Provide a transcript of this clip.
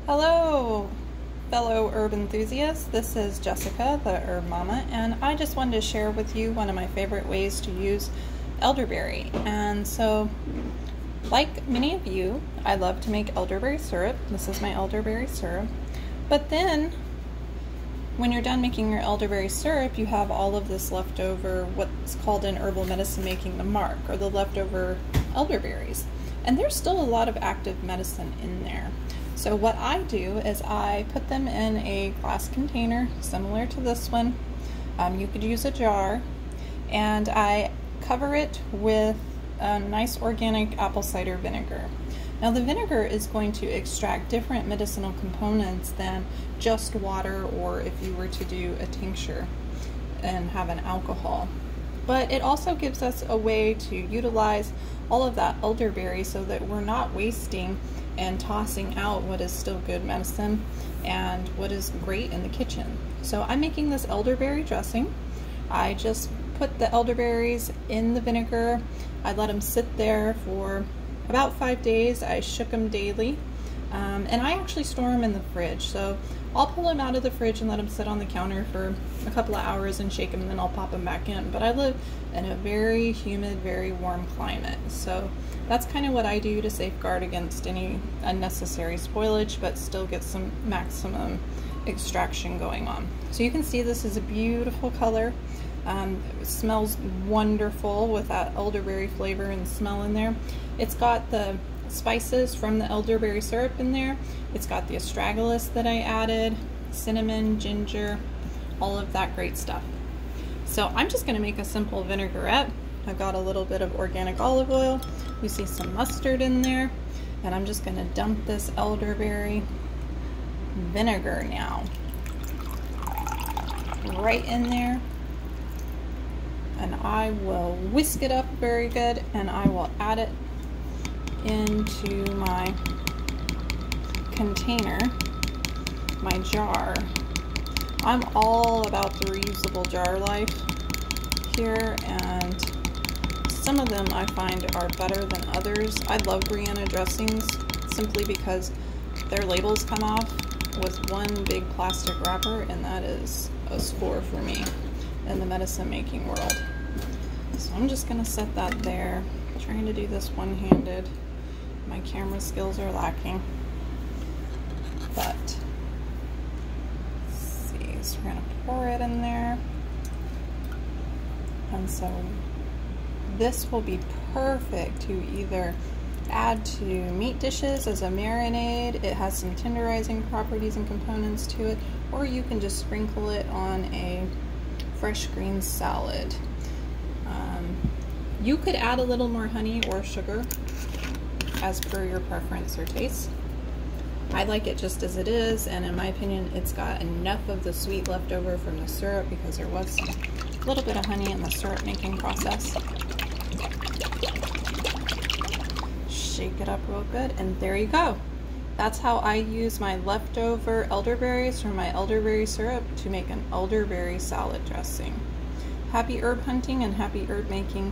Hello, fellow herb enthusiasts. This is Jessica, the Herb Mama, and I just wanted to share with you one of my favorite ways to use elderberry. And so, like many of you, I love to make elderberry syrup. This is my elderberry syrup. But then, when you're done making your elderberry syrup, you have all of this leftover, what's called in herbal medicine making the marc, or the leftover elderberries. And there's still a lot of active medicine in there. So what I do is I put them in a glass container similar to this one. You could use a jar, and I cover it with a nice organic apple cider vinegar. Now the vinegar is going to extract different medicinal components than just water, or if you were to do a tincture and have an alcohol. But it also gives us a way to utilize all of that elderberry so that we're not wasting and tossing out what is still good medicine and what is great in the kitchen. So I'm making this elderberry dressing. I just put the elderberries in the vinegar. I let them sit there for about 5 days. I shook them daily. And I actually store them in the fridge. So I'll pull them out of the fridge and let them sit on the counter for a couple of hours and shake them, and then I'll pop them back in. But I live in a very humid, very warm climate. So that's kind of what I do to safeguard against any unnecessary spoilage, but still get some maximum extraction going on. So you can see this is a beautiful color. It smells wonderful with that elderberry flavor and smell in there. It's got the spices from the elderberry syrup in there. It's got the astragalus that I added, cinnamon, ginger, all of that great stuff. So I'm just going to make a simple vinaigrette. I've got a little bit of organic olive oil. You see some mustard in there, and I'm just going to dump this elderberry vinegar now right in there, and I will whisk it up very good, and I will add it into my container, my jar. I'm all about the reusable jar life here, and some of them I find are better than others. I love Brianna dressings simply because their labels come off with one big plastic wrapper, and that is a score for me in the medicine making world. So I'm just gonna set that there. I'm trying to do this one-handed. My camera skills are lacking, but let's see, so we're gonna pour it in there. And so this will be perfect to either add to meat dishes as a marinade. It has some tenderizing properties and components to it, or you can just sprinkle it on a fresh green salad. You could add a little more honey or sugar as per your preference or taste. I like it just as it is, and in my opinion it's got enough of the sweet left over from the syrup because there was a little bit of honey in the syrup making process. Shake it up real good, and there you go. That's how I use my leftover elderberries from my elderberry syrup to make an elderberry salad dressing. Happy herb hunting and happy herb making.